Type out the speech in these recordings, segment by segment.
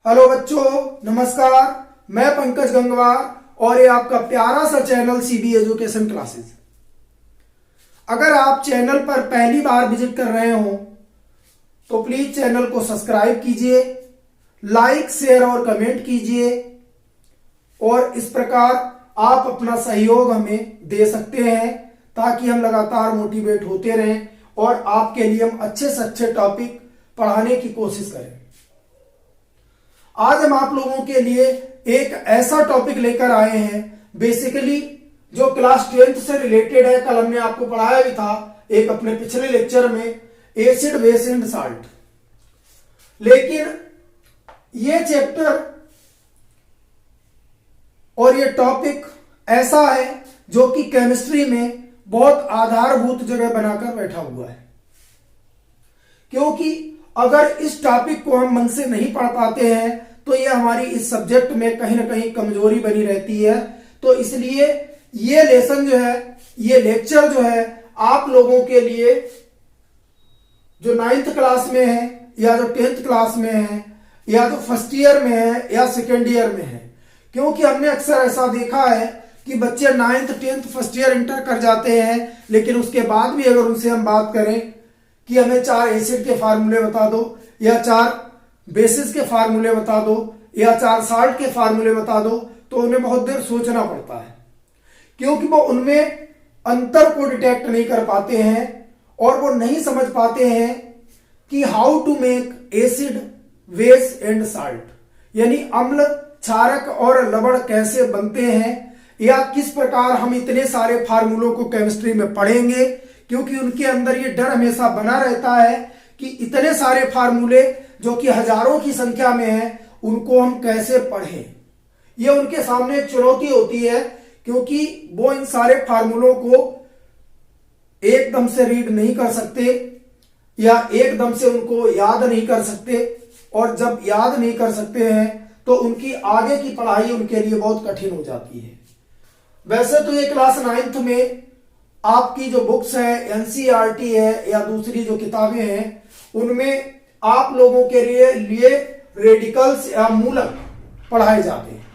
Hello बच्चों, नमस्कार। मैं पंकज गंगवार और ये आपका प्यारा सा चैनल सीबी एजुकेशन क्लासेस। अगर आप चैनल पर पहली बार विजिट कर रहे हो तो प्लीज चैनल को सब्सक्राइब कीजिए, लाइक शेयर और कमेंट कीजिए और इस प्रकार आप अपना सहयोग हमें दे सकते हैं ताकि हम लगातार मोटिवेट होते रहें और आपके लिए हम अच्छे से अच्छे टॉपिक पढ़ाने की कोशिश करें। आज हम आप लोगों के लिए एक ऐसा टॉपिक लेकर आए हैं बेसिकली जो क्लास 10th से रिलेटेड है। कल हमने आपको पढ़ाया भी था एक अपने पिछले लेक्चर में, एसिड बेस एंड साल्ट। लेकिन ये चैप्टर और ये टॉपिक ऐसा है जो कि केमिस्ट्री में बहुत आधारभूत जगह बनाकर बैठा हुआ है, क्योंकि अगर इस टॉपिक को हम मन से नहीं पढ़ पाते हैं तो ये हमारी इस सब्जेक्ट में कहीं ना कहीं कमजोरी बनी रहती है। तो इसलिए ये लेसन जो है, ये लेक्चर जो है आप लोगों के लिए जो 9th क्लास में है या जो 10th क्लास में है या जो फर्स्ट ईयर में है या सेकेंड ईयर में है, क्योंकि हमने अक्सर ऐसा देखा है कि बच्चे 9th 10th first year inter कर जाते हैं, लेकिन उसके बाद भी अगर उनसे हम बात करें कि हमें 4 एसिड के फार्मूले बता दो या 4 बेसिस के फार्मूले बता दो या 4 साल्ट के फार्मूले बता दो, तो उन्हें बहुत देर सोचना पड़ता है, क्योंकि वो उनमें अंतर को डिटेक्ट नहीं कर पाते हैं और वो नहीं समझ पाते हैं कि how to make acid base and salt, यानी अम्ल क्षारक और लवण कैसे बनते हैं या किस प्रकार हम इतने सारे फार्मूलों को केमिस्ट्री में पढ़ेंगे, क्योंकि उनके अंदर ये डर हमेशा बना रहता है कि इतने सारे फार्मूले जो कि हजारों की संख्या में हैं उनको हम कैसे पढ़ें। ये उनके सामने एक चुनौती होती है, क्योंकि वो इन सारे फार्मूलों को एकदम से रीड नहीं कर सकते या एकदम से उनको याद नहीं कर सकते, और जब याद नहीं कर सकते हैं तो उनकी आगे की पढ़ाई उनके लिए बहुत कठिन हो जाती है। वैसे तो ये क्लास 9th में आपकी जो बुक्स है, एनसीईआरटी है या दूसरी जो किताबें हैं, उनमें आप लोगों के लिए रेडिकल्स या मूलक पढ़ाए जाते हैं,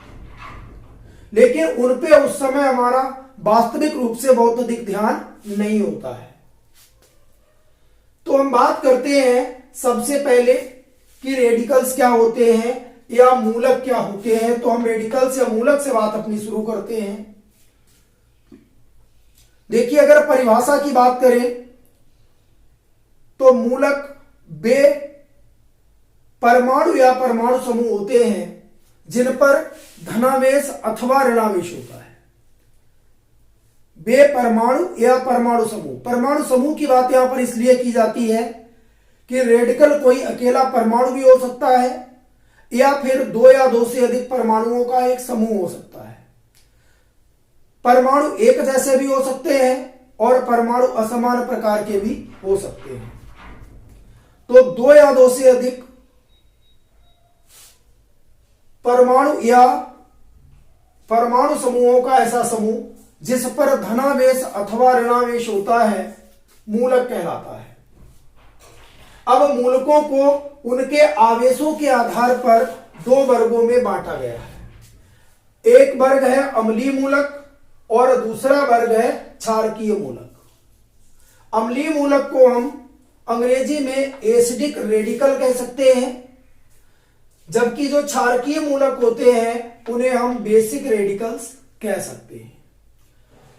लेकिन उन पे उस समय हमारा वास्तविक रूप से बहुत अधिक ध्यान नहीं होता है। तो हम बात करते हैं सबसे पहले कि रेडिकल्स क्या होते हैं या मूलक क्या होते हैं। तो हम रेडिकल्स या मूलक से बात अपनी शुरू करते हैं। देखिए, अगर परिभाषा की बात करें तो मूलक वे परमाणु या परमाणु समूह होते हैं जिन पर धनावेश अथवा ऋणावेश होता है। वे परमाणु या परमाणु समूह की बात यहां पर इसलिए की जाती है कि रेडिकल कोई अकेला परमाणु भी हो सकता है या फिर 2 या 2 से अधिक परमाणुओं का एक समूह हो सकता है। परमाणु एक जैसे भी हो सकते हैं और परमाणु असमान प्रकार के भी हो सकते हैं। तो 2 या 2 से अधिक परमाणु या परमाणु समूहों का ऐसा समूह जिस पर धनावेश अथवा ऋणावेश होता है मूलक कहलाता है। अब मूलकों को उनके आवेशों के आधार पर 2 वर्गों में बांटा गया है। एक वर्ग है अम्लीय मूलक और दूसरा वर्ग है क्षारकीय मूलक। अम्लीय मूलक को हम अंग्रेजी में एसिडिक रेडिकल कह सकते हैं, जबकि जो क्षारकीय मूलक होते हैं उन्हें हम बेसिक रेडिकल्स कह सकते हैं।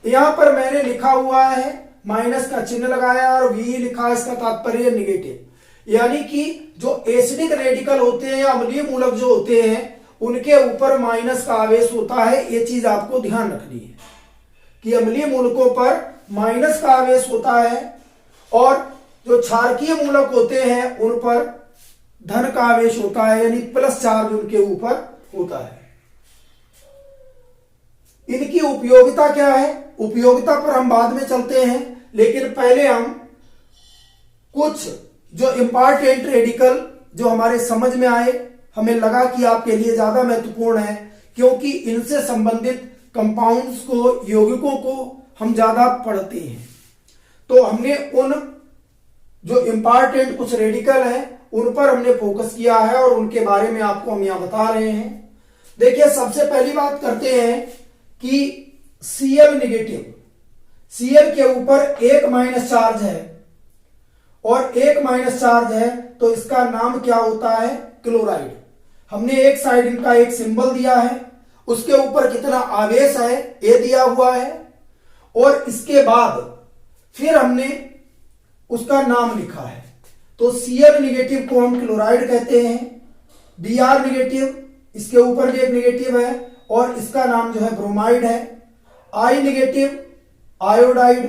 यहां पर मैंने लिखा हुआ है, माइनस का चिन्ह लगाया और वी लिखा, इसका तात्पर्य नेगेटिव, यानी कि जो एसिडिक रेडिकल होते हैं या अम्लीय मूलक जो होते हैं उनके ऊपर माइनस का आवेश होता है। ये चीज आपको ध्यान रखनी है कि अम्लीय मूलकों पर माइनस का आवेश होता है और जो क्षारकीय मूलक होते हैं उन पर धन का आवेश होता है, यानी प्लस चार्ज उनके ऊपर होता है। इनकी उपयोगिता क्या है, उपयोगिता पर हम बाद में चलते हैं, लेकिन पहले हम कुछ जो इंपॉर्टेंट रेडिकल जो हमारे समझ में आए, हमें लगा कि आपके लिए ज्यादा महत्वपूर्ण है, क्योंकि इनसे संबंधित कंपाउंड्स को, यौगिकों को हम ज्यादा पढ़ते हैं। तो हमने उन जो इंपॉर्टेंट कुछ रेडिकल है उन पर हमने फोकस किया है और उनके बारे में आपको हम यहां बता रहे हैं। देखिए सबसे पहली बात करते हैं कि Cl निगेटिव, Cl के ऊपर एक माइनस चार्ज है और एक माइनस चार्ज है, तो इसका नाम क्या होता है? क्लोराइड। हमने एक साइड इनका एक सिंबल दिया है, उसके ऊपर कितना आवेश है ये दिया हुआ है, और इसके बाद फिर हमने उसका नाम लिखा है। तो Cl निगेटिव को हम क्लोराइड कहते हैं, Br निगेटिव, इसके ऊपर भी एक निगेटिव है और इसका नाम जो है ब्रोमाइड है, I negative iodide,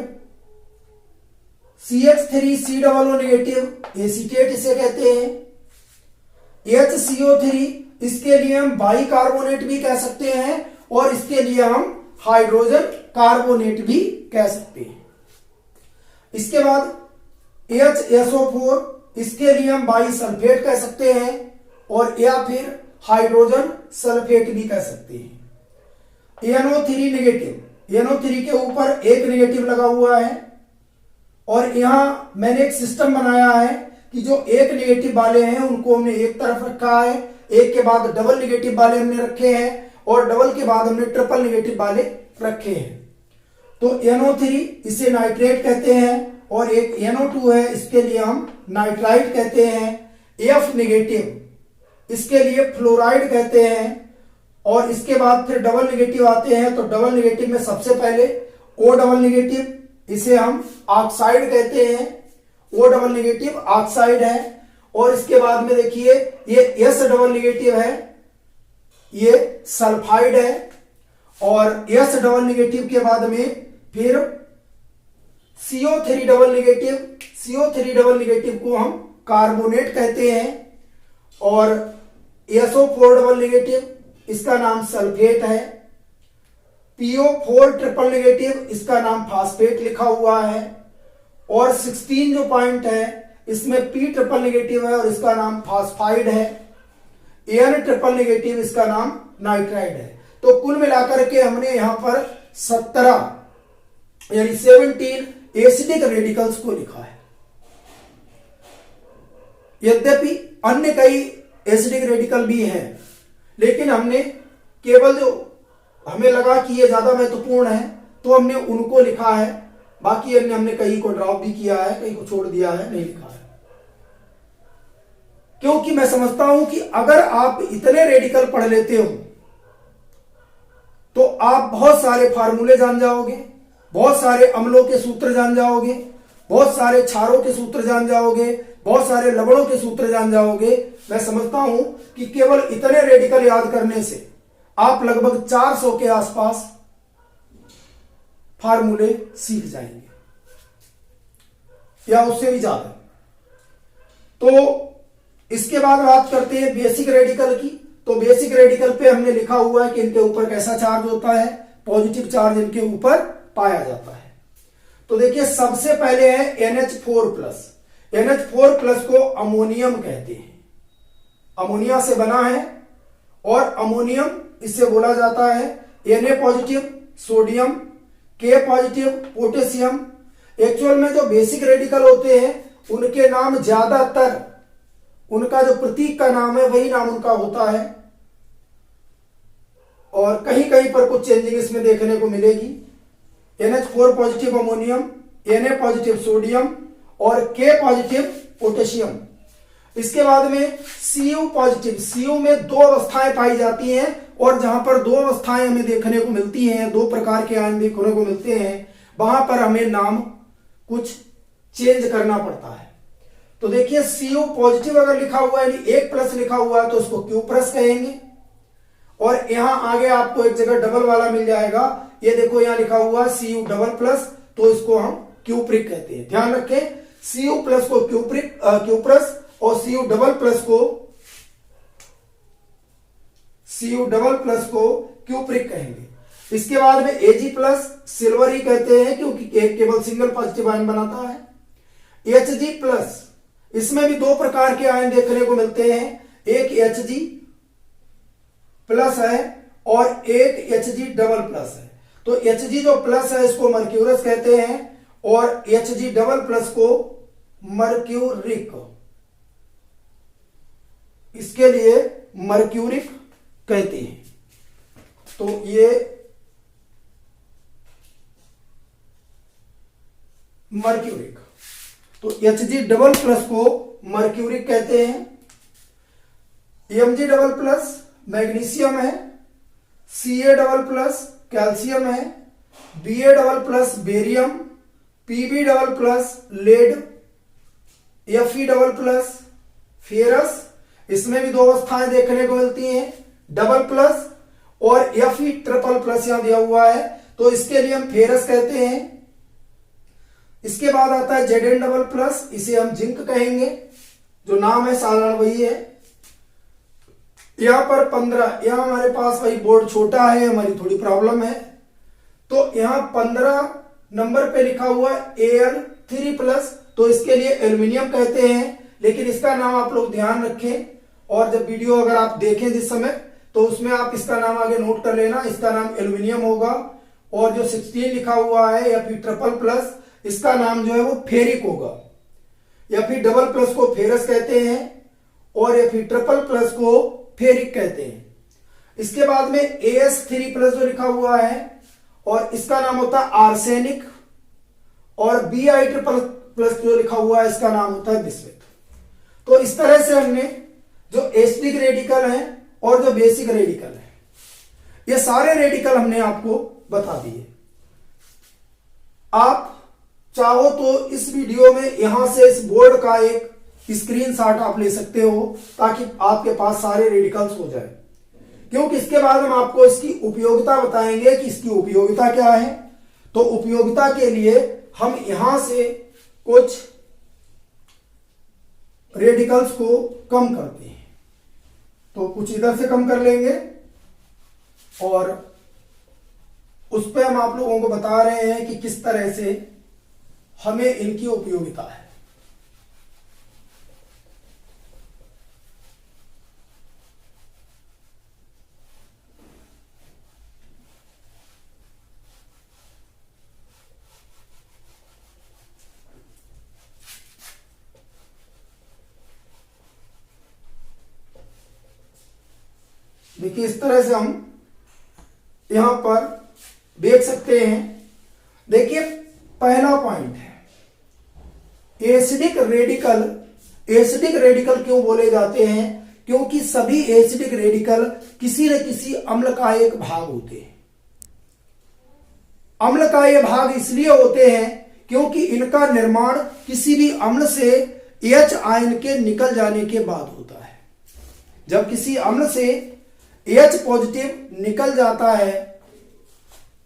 CH3COO negative acetate इसे कहते हैं, HCO3 इसके लिए हम बाइकार्बोनेट भी कह सकते हैं और इसके लिए हम हाइड्रोजन कार्बोनेट भी कह सकते हैं। इसके बाद HSO4 इसके लिए हम बाइसल्फेट कह सकते हैं और या फिर हाइड्रोजन सल्फेट भी कह सकते हैं। NO3 निगेटिव, NO3 के ऊपर एक निगेटिव लगा हुआ है और यहां मैंने एक सिस्टम बनाया है कि जो एक निगेटिव वाले हैं उनको हमने एक तरफ रखा है, एक के बाद डबल निगेटिव वाले हमने रखे हैं और डबल के बाद हमने ट्रिपल निगेटिव वाले रखे हैं। तो NO3 इसे नाइट्रेट कहते हैं और एक NO2 है, इसके लिए हम नाइट्राइट कहते हैं। F निगेटिव इसके लिए फ्लोराइड कहते हैं और इसके बाद फिर डबल निगेटिव आते हैं। तो डबल निगेटिव में सबसे पहले O डबल निगेटिव, इसे हम ऑक्साइड कहते हैं, O डबल निगेटिव ऑक्साइड है। और इसके बाद में देखिए ये S डबल निगेटिव है, ये सल्फाइड है। और S डबल निगेटिव के बाद में फिर CO3 double negative, CO3 double negative को हम कार्बोनेट कहते हैं। और SO4 डबल निगेटिव, इसका नाम सल्फेट है। PO4 ट्रिपल निगेटिव, इसका नाम फास्फेट लिखा हुआ है। और 16 जो पॉइंट है इसमें P ट्रिपल निगेटिव है और इसका नाम फास्फाइड है। N ट्रिपल निगेटिव, इसका नाम नाइट्राइड है। तो कुल मिलाकर के हमने यहां पर 17 यानी 17 एसिडिक रेडिकल्स को लिखा है। यद्यपि अन्य कई एसिडिक रेडिकल भी हैं, लेकिन हमने केवल जो हमें लगा कि ये ज्यादा महत्वपूर्ण है तो हमने उनको लिखा है। बाकी अन्य हमने कई को ड्रॉप भी किया है, कई को छोड़ दिया है, नहीं लिखा है। क्योंकि मैं समझता हूं कि अगर आप इतने रेडिकल पढ़ लेते हो तो आप बहुत सारे फार्मूले जान जाओगे, बहुत सारे अम्लों के सूत्र जान जाओगे, बहुत सारे क्षारों के सूत्र जान जाओगे, बहुत सारे लवणों के सूत्र जान जाओगे। मैं समझता हूं कि केवल इतने रेडिकल याद करने से आप लगभग 400 के आसपास फार्मूले सीख जाएंगे या उससे भी ज्यादा। तो इसके बाद बात करते हैं बेसिक रेडिकल की। तो बेसिक रेडिकल पे हमने लिखा हुआ है कि इनके ऊपर कैसा चार्ज होता है, पॉजिटिव चार्ज इनके ऊपर पाया जाता है। तो देखिए सबसे पहले है NH4+। NH4+ को अमोनियम कहते हैं, अमोनिया से बना है और अमोनियम इससे बोला जाता है Na positive sodium, K positive potassium. Actual में जो बेसिक रेडिकल होते हैं उनके नाम ज्यादातर, उनका जो प्रतीक का नाम है वही नाम उनका होता है और कहीं कहीं पर कुछ चेंजिंग इसमें देखने को मिलेगी। NH4 positive ammonium, Na positive sodium और K पॉजिटिव पोटेशियम। इसके बाद में Cu पॉजिटिव, Cu में दो अवस्थाएं पाई जाती हैं और जहां पर दो अवस्थाएं हमें देखने को मिलती हैं, दो प्रकार के आयन देखने को मिलते हैं, वहां पर हमें नाम कुछ चेंज करना पड़ता है। तो देखिए Cu पॉजिटिव अगर लिखा हुआ है यानी 1+ लिखा हुआ है तो उसको Q+ कहेंगे। और यहां आगे आपको एक जगह डबल वाला मिल जाएगा, ये देखो यहां लिखा हुआ Cu++, तो इसको हम Q+ कहते हैं। ध्यान रखें Cu+ को Q+ और Cu++ को Q+ कहेंगे। इसके बाद में Ag+ सिल्वर ही कहते हैं क्योंकि एक केवल सिंगल पॉजिटिव आयन बनाता है। Hg+, इसमें भी दो प्रकार के आयन देखने को मिलते हैं, एक Hg+ है और एक Hg++ है। तो Hg जो प्लस है इसको मर्क्यूरस कहते हैं और Hg++ को मर्क्यूरिक इसके लिए मर्क्यूरिक कहते हैं। तो ये मर्क्यूरिक, तो Hg डबल प्लस को मर्क्यूरिक कहते हैं। Mg डबल प्लस मैग्नीशियम है, Ca डबल प्लस कैल्शियम है, Ba double plus barium, Pb double plus lead, Fe double plus ferrous, इसमें भी दो अवस्थाएं देखने को मिलती हैं, डबल प्लस और Fe ट्रिपल प्लस यहां दिया हुआ है, तो इसके लिए हम फेरस कहते हैं। इसके बाद आता है Zn डबल प्लस, इसे हम जिंक कहेंगे, जो नाम है साधारण वही है। यहां पर 15, यहां हमारे पास वही बोर्ड छोटा है, हमारी थोड़ी प्रॉब्लम है, तो यहां 15 नंबर पे लिखा हुआ है Al3 प्लस, तो इसके लिए एल्यूमिनियम कहते हैं, लेकिन इसका नाम आप लोग ध्यान रखें, और जब वीडियो अगर आप देखें जिस समय, तो उसमें आप इसका नाम आगे नोट कर लेना, इसका नाम एल्यूमिनियम होगा। और जो 16 लिखा हुआ है Fe ट्रिपल प्लस, इसका नाम जो है वो फेरिक होगा। Fe डबल प्लस को फेरस कहते हैं और Fe ट्रिपल प्लस को फेरिक कहते हैं। इसके बाद में As3 प्लस जो लिखा हुआ है, और इसका नाम होता है आर्सेनिक, और Bi ट्रिपल प्लस जो लिखा हुआ है, इसका नाम होता है बिस्मिथ। तो इस तरह से हमने जो एसिडिक रेडिकल है और जो बेसिक रेडिकल है, ये सारे रेडिकल हमने आपको बता दिए। आप चाहो तो इस वीडियो में यहां से इस बोर्ड का एक स्क्रीनशॉट आप ले सकते हो, ताकि आपके पास सारे रेडिकल्स हो जाए, क्योंकि इसके बाद हम आपको इसकी उपयोगिता बताएंगे कि इसकी उपयोगिता क्या है। तो उपयोगिता के लिए हम यहां से कुछ रेडिकल्स को कम करते हैं, तो कुछ इधर से कम कर लेंगे, और उस पर हम आप लोगों को बता रहे हैं कि किस तरह से हमें इनकी उपयोगिता है। देखिए इस तरह से हम यहां पर देख सकते हैं। देखिए पहला पॉइंट है एसिडिक रेडिकल। एसिडिक रेडिकल क्यों बोले जाते हैं? क्योंकि सभी एसिडिक रेडिकल किसी न किसी अम्ल का एक भाग होते हैं। अम्ल का ये भाग इसलिए होते हैं क्योंकि इनका निर्माण किसी भी अम्ल से H आयन के निकल जाने के बाद होता है। जब किसी अम्ल से H पॉजिटिव निकल जाता है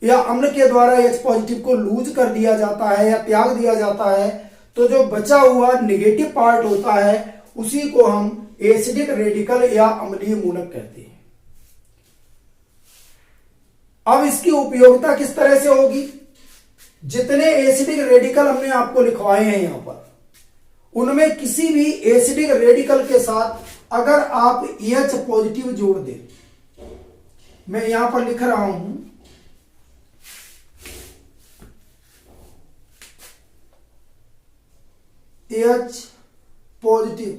या अम्ल के द्वारा H पॉजिटिव को लूज कर दिया जाता है या त्याग दिया जाता है, तो जो बचा हुआ निगेटिव पार्ट होता है उसी को हम एसिडिक रेडिकल या अम्लीय मूलक कहते हैं। अब इसकी उपयोगिता किस तरह से होगी? जितने एसिडिक रेडिकल हमने आपको लिखवाए हैं यहां पर, उनमें किसी भी एसिडिक रेडिकल के साथ अगर आप H पॉजिटिव जोड़ दें, मैं यहां पर लिख रहा हूं H positive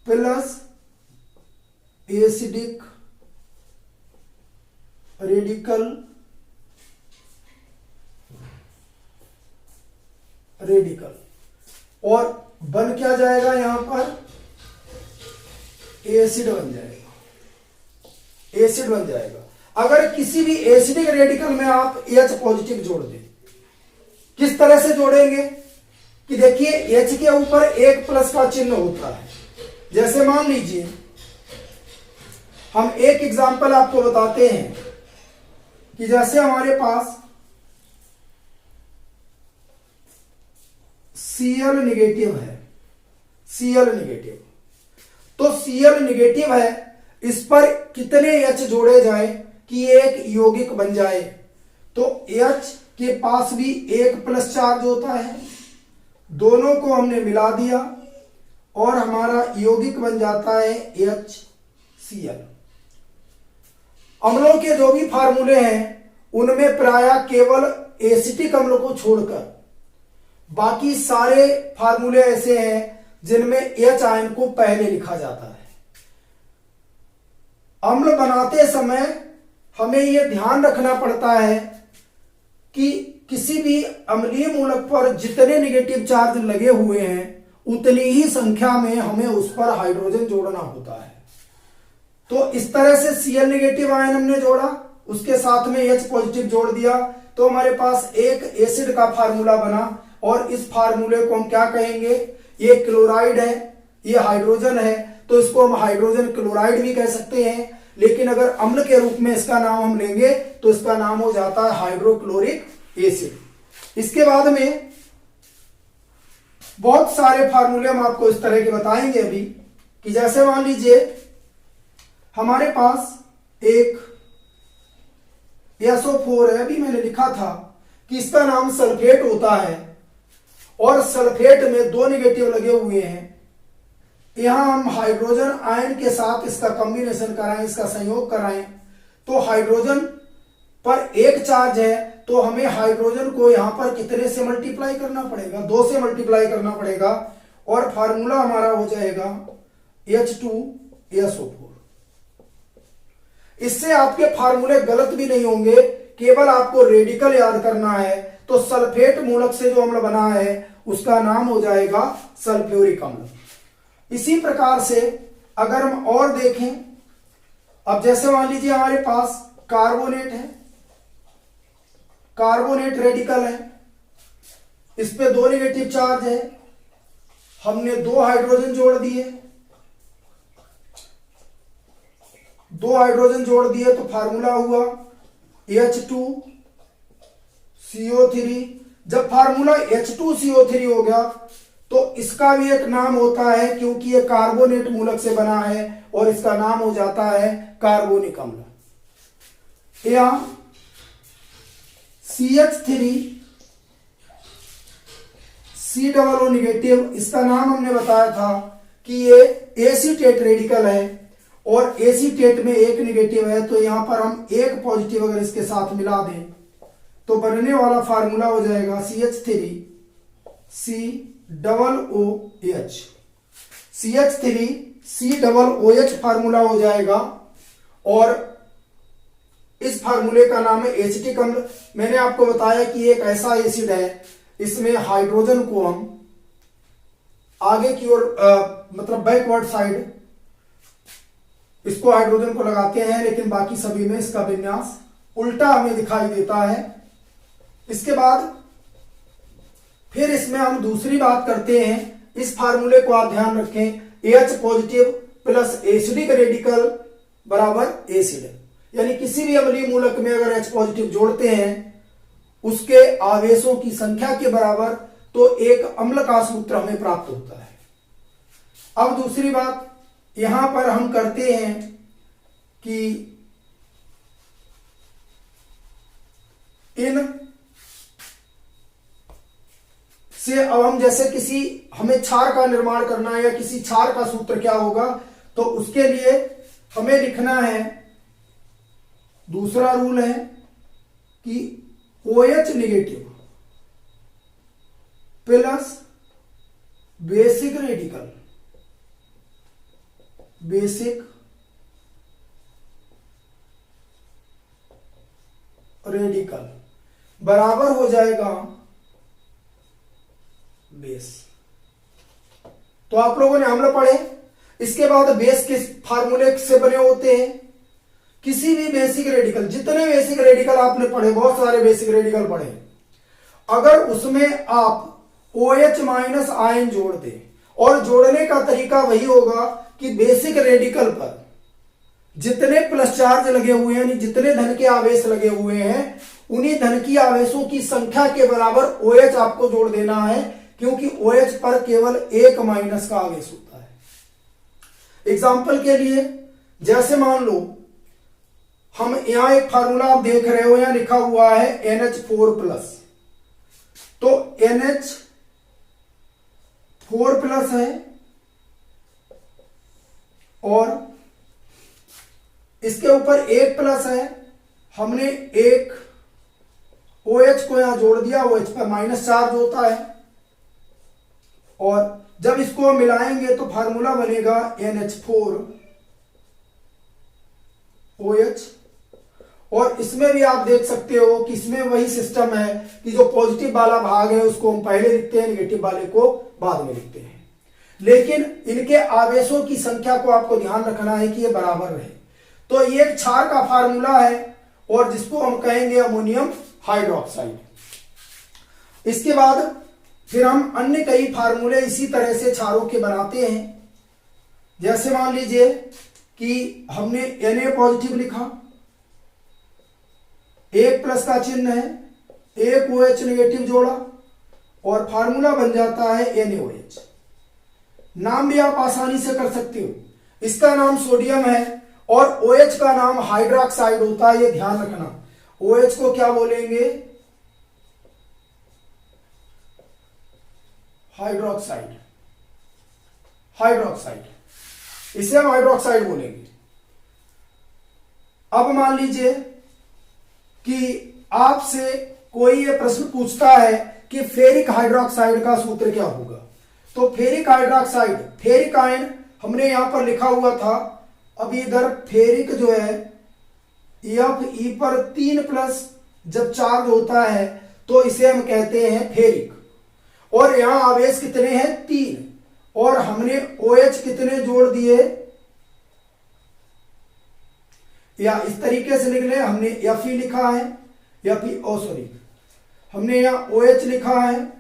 plus acidic radical और बन क्या जाएगा? यहां पर एसिड बन जाएगा। एसिड बन जाएगा। अगर किसी भी एसिडिक रेडिकल में आप H पॉजिटिव जोड़ दें, किस तरह से जोड़ेंगे कि देखिए H के ऊपर एक प्लस का चिन्ह होता है। जैसे मान लीजिए हम एक एग्जांपल आपको बताते हैं कि जैसे हमारे पास Cl निगेटिव है, Cl निगेटिव, तो Cl निगेटिव है, इस पर कितने H जोड़े जाए कि एक यौगिक बन जाए? तो H के पास भी एक प्लस चार्ज होता है, दोनों को हमने मिला दिया और हमारा यौगिक बन जाता है HCl। अम्लों के जो भी फार्मूले हैं उनमें प्रायः केवल एसिटिक अम्ल को छोड़कर बाकी सारे फार्मूले ऐसे हैं जिनमें H आयन को पहले लिखा जाता है। अम्ल बनाते समय हमें यह ध्यान रखना पड़ता है कि किसी भी अम्लीय मूलक पर जितने नेगेटिव चार्ज लगे हुए हैं उतनी ही संख्या में हमें उस पर हाइड्रोजन जोड़ना होता है। तो इस तरह से Cl नेगेटिव आयन हमने जोड़ा, उसके साथ में H पॉजिटिव जोड़ दिया, तो हमारे पास एक एसिड का फार्मूला बना। और इस फार्मूले को हम क्या कहेंगे, ये क्लोराइड है, ये हाइड्रोजन है, तो इसको हम हाइड्रोजन क्लोराइड भी कह सकते हैं। लेकिन अगर अम्ल के रूप में इसका नाम हम लेंगे तो इसका नाम हो जाता है हाइड्रोक्लोरिक एसिड। इसके बाद में बहुत सारे फार्मूले हम आपको इस तरह के बताएंगे अभी, कि जैसे मान लीजिए हमारे पास एक SO4 है, अभी मैंने लिखा था कि इसका नाम सल्फेट होता है और सल्फेट में 2 नेगेटिव लगे हुए हैं। यहां हम हाइड्रोजन आयन के साथ इसका कॉम्बिनेशन कराएं, इसका संयोग कराएं, तो हाइड्रोजन पर एक चार्ज है, तो हमें हाइड्रोजन को यहां पर कितने से मल्टीप्लाई करना पड़ेगा, 2 से मल्टीप्लाई करना पड़ेगा, और फार्मूला हमारा हो जाएगा H2SO4। इससे आपके फार्मूले गलत भी नहीं होंगे, केवल आपको रेडिकल याद करना है। तो सल्फेट मूलक से जो अम्ल बना है उसका नाम हो जाएगा सल्फ्यूरिक अम्ल। इसी प्रकार से अगर हम और देखें, अब जैसे मान लीजिए हमारे पास कार्बोनेट है, कार्बोनेट रेडिकल है, इस पे 2 नेगेटिव चार्ज है, हमने 2 हाइड्रोजन जोड़ दिए, 2 हाइड्रोजन जोड़ दिए, तो फार्मूला हुआ H2CO3। जब फार्मूला H2CO3 हो गया तो इसका भी एक नाम होता है, क्योंकि ये कार्बोनेट मूलक से बना है, और इसका नाम हो जाता है कार्बोनिक अम्ल। यहां CH3COO नेगेटिव, इसका नाम हमने बताया था कि ये एसीटेट रेडिकल है, और एसीटेट में एक नेगेटिव है, तो यहां पर हम एक पॉजिटिव अगर इसके साथ मिला दें तो बनने वाला फार्मूला हो जाएगा CH3COOH। CH3COOH फार्मूला हो जाएगा, और इस फार्मूले का नाम है एसिटिक अम्ल। मैंने आपको बताया कि एक ऐसा एसिड है, इसमें हाइड्रोजन को हम आगे की ओर मतलब बैकवर्ड साइड इसको हाइड्रोजन को लगाते हैं, लेकिन बाकी सभी में इसका विन्यास उल्टा हमें दिखाई देता है। इसके बाद फिर इसमें हम दूसरी बात करते हैं, इस फार्मूले को आप ध्यान रखें, H positive plus acidic radical बराबर एसिड। यानी किसी भी अम्लीय मूलक में अगर H पॉजिटिव जोड़ते हैं उसके आवेशों की संख्या के बराबर, तो एक अम्ल का सूत्र हमें प्राप्त होता है। अब दूसरी बात यहां पर हम करते हैं कि इन से अब हम जैसे किसी हमें क्षार का निर्माण करना है, या किसी क्षार का सूत्र क्या होगा, तो उसके लिए हमें लिखना है, दूसरा रूल है कि OH negative plus basic radical, basic radical बराबर हो जाएगा बेस। तो आप लोगों ने अम्ल पढ़े, इसके बाद बेस किस फार्मूले से बने होते हैं, किसी भी बेसिक रेडिकल, जितने बेसिक रेडिकल आपने पढ़े, बहुत सारे बेसिक रेडिकल पढ़े, अगर उसमें आप OH माइनस आयन जोड़ दें, और जोड़ने का तरीका वही होगा कि बेसिक रेडिकल पर जितने प्लस चार्ज लगे हुए हैं, जितने धन के आवेश लगे हुए हैं, उन्हीं धन की आवेशों की संख्या के बराबर OH आपको जोड़ देना है, क्योंकि OH पर केवल एक माइनस का आवेश होता है। एग्जाम्पल के लिए जैसे मान लो हम यहां एक फार्मूला आप देख रहे हो, यहां लिखा हुआ है NH4+, तो NH4+ है, और इसके ऊपर एक प्लस है, हमने एक OH को यहां जोड़ दिया, OH पर माइनस चार्ज होता है, और जब इसको मिलाएंगे तो फार्मूला बनेगा NH4 OH। और इसमें भी आप देख सकते हो कि इसमें वही सिस्टम है कि जो पॉजिटिव वाला भाग है उसको हम पहले लिखते हैं, नेगेटिव वाले को बाद में लिखते हैं। लेकिन इनके आवेशों की संख्या को आपको ध्यान रखना है कि ये बराबर रहे। तो ये एक क्षार का फार्मूला है और जिसको हम कहेंगे अमोनियम हाइड्रोक्साइड। इसके बाद फिर हम अन्य कई फार्मूले इसी तरह से क्षारों के बनाते हैं। जैसे मान लीजिए कि हमने Na पॉजिटिव लिखा, एक प्लस का चिन्ह है, एक OH नेगेटिव जोड़ा और फार्मूला बन जाता है NaOH। नाम भी आप आसानी से कर सकते हो। इसका नाम सोडियम है और OH का नाम हाइड्रोक्साइड होता है, ये ध्यान रखना। OH को क्या बोलेंगे? हाइड्रोक्साइड। हाइड्रोक्साइड, इसे हम हाइड्रोक्साइड बोलेंगे। अब मान लीजिए कि आपसे कोई ये प्रश्न पूछता है कि फेरिक हाइड्रोक्साइड का सूत्र क्या होगा। तो फेरिक हाइड्रोक्साइड, फेरिक आयन हमने यहां पर लिखा हुआ था। अब इधर फेरिक जो है Fe पर 3+ जब चार्ज होता है तो इसे हम कहते हैं फेरिक। और यहां आवेश कितने हैं? 3। और हमने OH कितने जोड़ दिए, या इस तरीके से लिख ले, हमने Fe लिखा है, हमने यहां OH लिखा है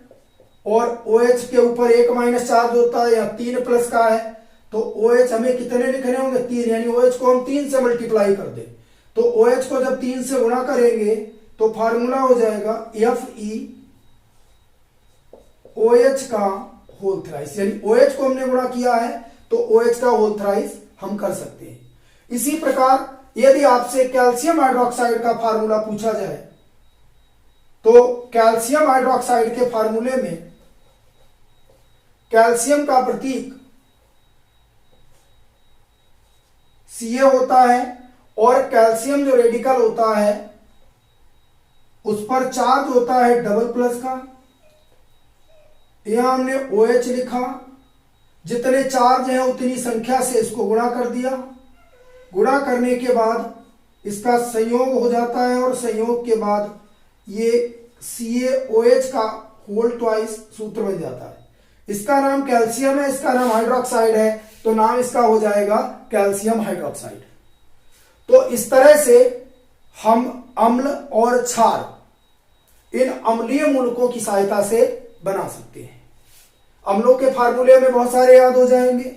और OH के ऊपर 1- चार्ज होता है या 3+ का है, तो OH हमें कितने लिखने होंगे? 3। यानी OH को हम 3 से मल्टीप्लाई कर दें तो OH को जब 3 से गुणा करेंगे तो फार्मूला हो जाएगा FeOH का होल थ्राइस। यानी OH को हमने गुणा किया है तो OH का होल थ्राइस हम कर सकते हैं। इसी प्रकार यदि आपसे कैल्शियम हाइड्रोक्साइड का फार्मूला पूछा जाए तो कैल्शियम हाइड्रोक्साइड के फार्मूले में कैल्शियम का प्रतीक Ca होता है और कैल्शियम जो रेडिकल होता है उस पर चार्ज होता है डबल+ का। यहां हमने OH लिखा, जितने चार्ज हैं उतनी संख्या से इसको गुणा कर दिया। गुणा करने के बाद इसका संयोग हो जाता है और संयोग के बाद ये CaOH का होल ट्वाइस सूत्र बन जाता है। इसका नाम कैल्शियम है, इसका नाम हाइड्रोक्साइड है, तो नाम इसका हो जाएगा कैल्शियम हाइड्रोक्साइड। तो इस तरह से हम अम्ल और क्षार इन अम्लीय मूलकों की सहायता से बना सकते हैं। अम्लों के फार्मूले हमें बहुत सारे याद हो जाएंगे,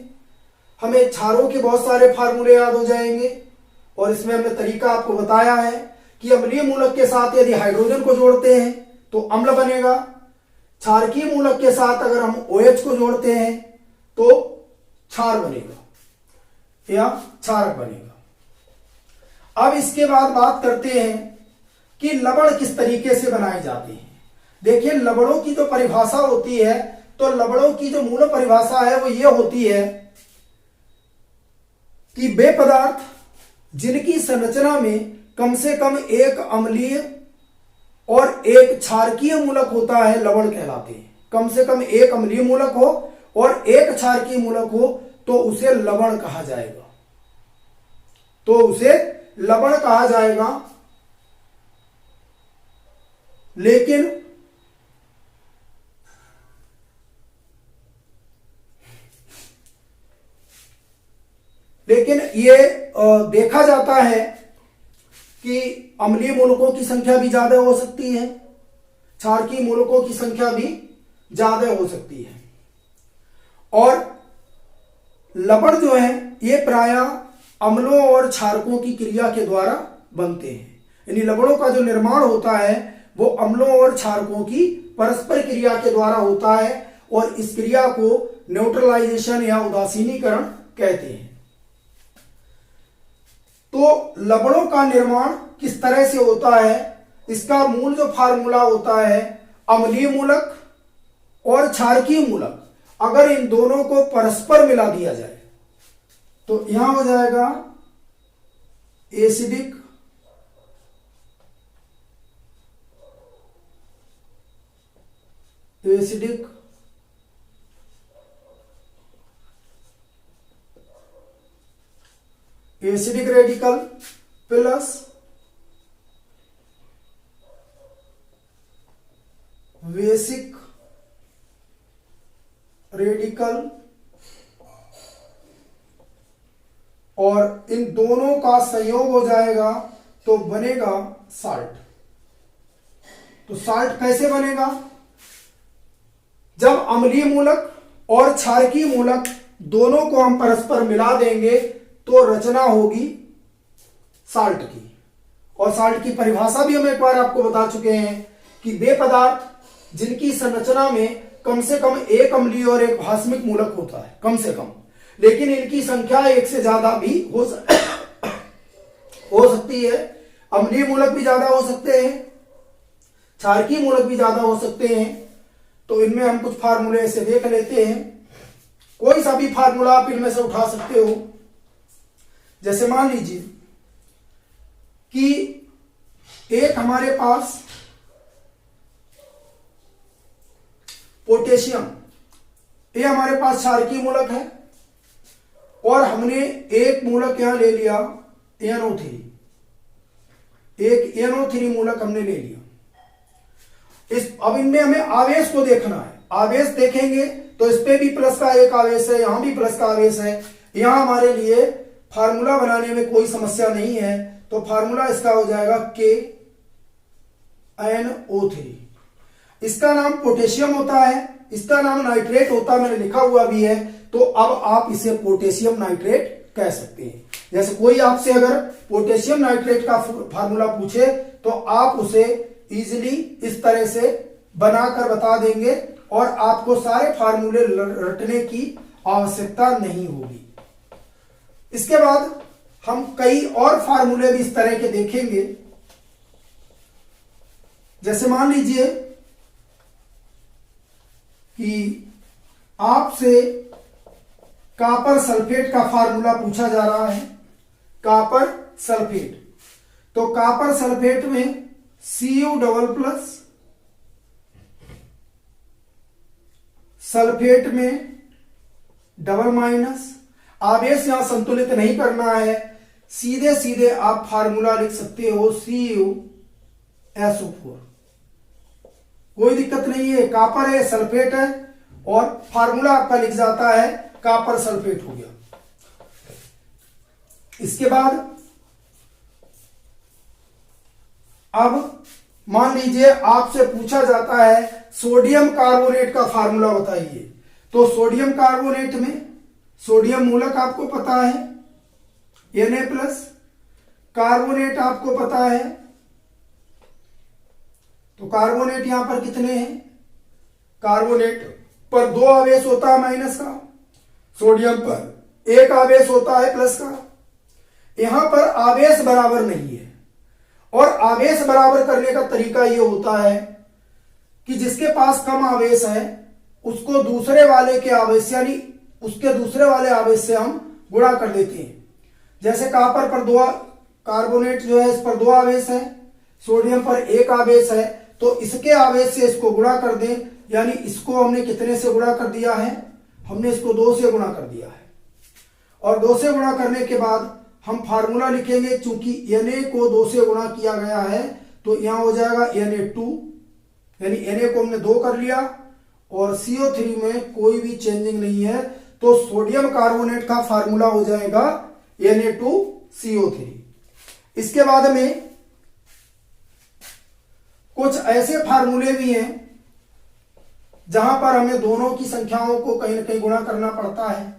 हमें क्षारों के बहुत सारे फार्मूले याद हो जाएंगे। और इसमें हमने तरीका आपको बताया है कि अम्लीय मूलक के साथ यदि हाइड्रोजन को जोड़ते हैं तो अम्ल बनेगा, क्षारकीय मूलक के साथ अगर हम OH को जोड़ते हैं तो क्षार बनेगा या क्षारक बनेगा। अब इसके बाद बात करते हैं कि लवण किस तरीके से बनाए जाते हैं। देखिए, लवणों की जो परिभाषा होती है, तो लवणों की जो मूल परिभाषा है वो ये होती है कि वे पदार्थ जिनकी संरचना में कम से कम एक अम्लीय और एक क्षारकीय मूलक होता है लवण कहलाते हैं। कम से कम एक अम्लीय मूलक हो और एक क्षारकीय मूलक हो तो उसे लवण कहा जाएगा, तो उसे लवण कहा जाएगा। लेकिन ये देखा जाता है कि अम्लीय मूलकों की संख्या भी ज्यादा हो सकती है, क्षारकीय मूलकों की संख्या भी ज्यादा हो सकती है। और लवण जो है ये प्रायः अम्लों और क्षारकों की क्रिया के द्वारा बनते हैं। यानी लवणों का जो निर्माण होता है वो अम्लों और क्षारकों की परस्पर क्रिया के द्वारा होता है और इस क्रिया को न्यूट्रलाइजेशन या उदासीनीकरण कहते हैं। तो लवणों का निर्माण किस तरह से होता है, इसका मूल जो फार्मूला होता है, अम्लीय मूलक और क्षारकीय मूलक अगर इन दोनों को परस्पर मिला दिया जाए तो यहां हो जाएगा acidic radical plus basic radical, और इन दोनों का संयोग हो जाएगा तो बनेगा साल्ट। तो साल्ट कैसे बनेगा? जब अम्लीय मूलक और क्षारकीय मूलक दोनों को हम परस्पर मिला देंगे तो रचना होगी साल्ट की। और साल्ट की परिभाषा भी हम एक बार आपको बता चुके हैं कि वे पदार्थ जिनकी संरचना में कम से कम एक अम्लीय और एक भास्मिक मूलक होता है, कम से कम, लेकिन इनकी संख्या एक से ज्यादा भी हो सकती है। अम्लीय मूलक भी ज्यादा हो सकते हैं, क्षारकीय मूलक भी ज्यादा हो सकते हैं। तो इनमें हम कुछ फार्मूले ऐसे देख लेते हैं। कोई सा भी फार्मूला आप इनमें से उठा सकते हो। जैसे मान लीजिए कि एक हमारे पास पोटेशियम, ये हमारे पास क्षारकीय मूलक है, और हमने एक मूलक यहां ले लिया NO3, एक NO3 मूलक हमने ले लिया। अब इनमें हमें आवेश को देखना है। आवेश देखेंगे तो इस पे भी प्लस का एक आवेश है, यहां भी प्लस का आवेश है। यहां हमारे लिए फार्मूला बनाने में कोई समस्या नहीं है। तो फार्मूला इसका हो जाएगा KNO3। इसका नाम पोटेशियम होता है, इसका नाम नाइट्रेट होता है, मैंने लिखा हुआ भी है। तो अब आप इसे पोटेशियम नाइट्रेट कह सकते हैं। जैसे कोई आपसे अगर पोटेशियम नाइट्रेट का फार्मूला पूछे तो आप उसे इजीली इस तरह से बनाकर बता देंगे और आपको सारे फार्मूले रटने की आवश्यकता नहीं होगी। इसके बाद हम कई और फार्मूले भी इस तरह के देखेंगे। जैसे मान लीजिए कि आपसे कॉपर सल्फेट का फार्मूला पूछा जा रहा है। कॉपर सल्फेट, तो कॉपर सल्फेट में Cu++, सल्फेट में डबल-, आवेश यहां संतुलित नहीं करना है, सीधे सीधे आप फार्मूला लिख सकते हो CuSO4। कोई दिक्कत नहीं है, कॉपर है, सल्फेट है, और फार्मूला आपका लिख जाता है कॉपर सल्फेट हो गया। इसके बाद अब मान लीजिए आपसे पूछा जाता है सोडियम कार्बोनेट का फार्मूला बताइए। तो सोडियम कार्बोनेट में सोडियम मूलक आपको पता है Na+, कार्बोनेट आपको पता है। तो कार्बोनेट यहां पर कितने हैं? कार्बोनेट पर 2 आवेश होता है माइनस का, सोडियम पर 1 आवेश होता है प्लस का। यहां पर आवेश बराबर नहीं है, और आवेश बराबर करने का तरीका यह होता है कि जिसके पास कम आवेश है उसको दूसरे वाले के आवेश यानी उसके दूसरे वाले आवेश से हम गुणा कर देते हैं। जैसे कॉपर पर 2, कार्बोनेट जो है इस पर 2 आवेश है, सोडियम पर 1 आवेश है, तो इसके आवेश से इसको गुणा कर दें, यानी इसको हमने कितने से गुणा कर दिया है? हमने इसको 2 से गुणा कर दिया है। और 2 से गुणा करने के बाद हम फार्मूला लिखेंगे, चूंकि Na को 2 से गुणा किया गया है तो यहां हो जाएगा Na2, यानी Na को हमने 2 कर लिया, और CO3 में कोई भी चेंजिंग नहीं है, तो सोडियम कार्बोनेट का फार्मूला हो जाएगा Na2CO3। इसके बाद में कुछ ऐसे फार्मूले भी हैं जहां पर हमें दोनों की संख्याओं को कहीं ना कहीं गुणा करना पड़ता है।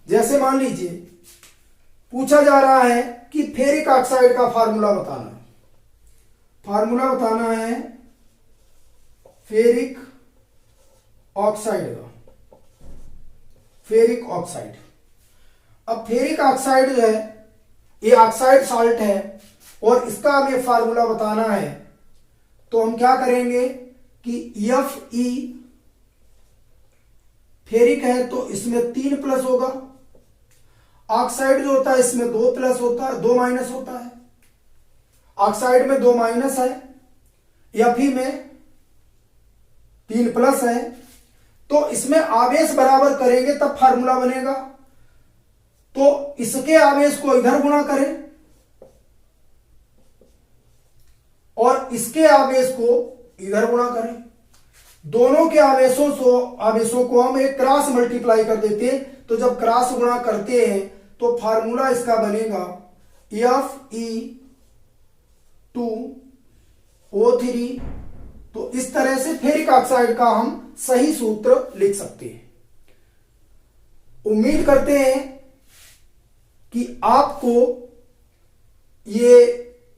जैसे मान लीजिए पूछा जा रहा है कि फेरिक ऑक्साइड का फार्मूला बताना। फार्मूला बताना है फेरिक ऑक्साइड का, फेरिक ऑक्साइड। अब फेरिक ऑक्साइड जो है ये ऑक्साइड साल्ट है और इसका हमें फार्मूला बताना है। तो हम क्या करेंगे कि Fe फेरिक है तो इसमें 3 प्लस होगा, ऑक्साइड जो होता है इसमें 2 प्लस होता है, 2 माइनस होता है। ऑक्साइड में 2 माइनस है, Fe में 3 प्लस है, तो इसमें आवेश बराबर करेंगे तब फार्मूला बनेगा। तो इसके आवेश को इधर गुणा करें और इसके आवेश को इधर गुणा करें। दोनों के आवेशों को हम एक क्रॉस मल्टीप्लाई कर देते हैं। तो जब क्रॉस गुणा करते हैं तो फार्मूला इसका बनेगा Fe2O3। तो इस तरह से फेरिक ऑक्साइड का हम सही सूत्र लिख सकते हैं। उम्मीद करते हैं कि आपको ये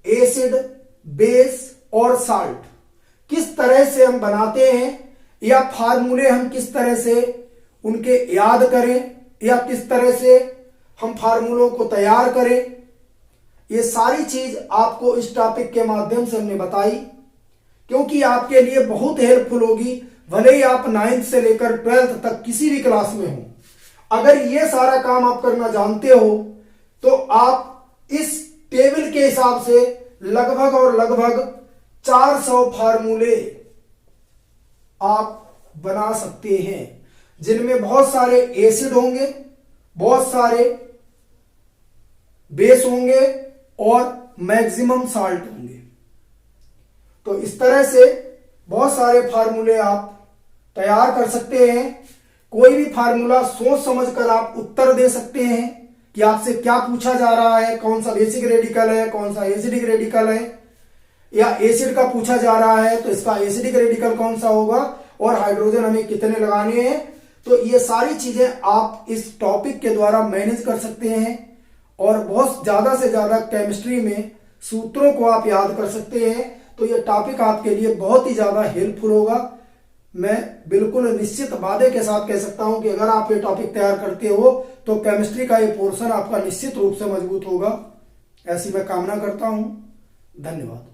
एसिड, बेस और साल्ट किस तरह से हम बनाते हैं या फार्मूले हम किस तरह से उनके याद करें या किस तरह से हम फार्मूलों को तैयार करें, ये सारी चीज आपको इस टॉपिक के माध्यम से हमने बताई, क्योंकि आपके लिए बहुत हेल्पफुल होगी। भले ही आप 9th से लेकर 12th तक किसी भी क्लास में हो, अगर ये सारा काम आप करना जानते हो तो आप इस टेबल के हिसाब से लगभग 400 फार्मूले आप बना सकते हैं, जिनमें बहुत सारे एसिड होंगे, बहुत सारे बेस होंगे और मैक्सिमम साल्ट होंगे। तो इस तरह से बहुत सारे फार्मूले आप तैयार कर सकते हैं। कोई भी फार्मूला सोच समझकर आप उत्तर दे सकते हैं कि आपसे क्या पूछा जा रहा है, कौन सा बेसिक रेडिकल है, कौन सा एसिडिक रेडिकल है, या एसिड का पूछा जा रहा है तो इसका एसिडिक रेडिकल कौन सा होगा और हाइड्रोजन हमें कितने लगाने हैं। तो ये सारी चीजें आप इस टॉपिक के द्वारा मैनेज कर सकते हैं और बहुत ज्यादा से ज्यादा केमिस्ट्री में सूत्रों को आप याद कर सकते हैं। तो ये टॉपिक आपके लिए बहुत ही ज्यादा हेल्पफुल होगा। मैं बिल्कुल निश्चित वादे के साथ कह सकता हूं कि अगर आप ये टॉपिक तैयार करते हो तो केमिस्ट्री का ये पोर्शन आपका निश्चित रूप से मजबूत होगा। ऐसी मैं कामना करता हूं। धन्यवाद।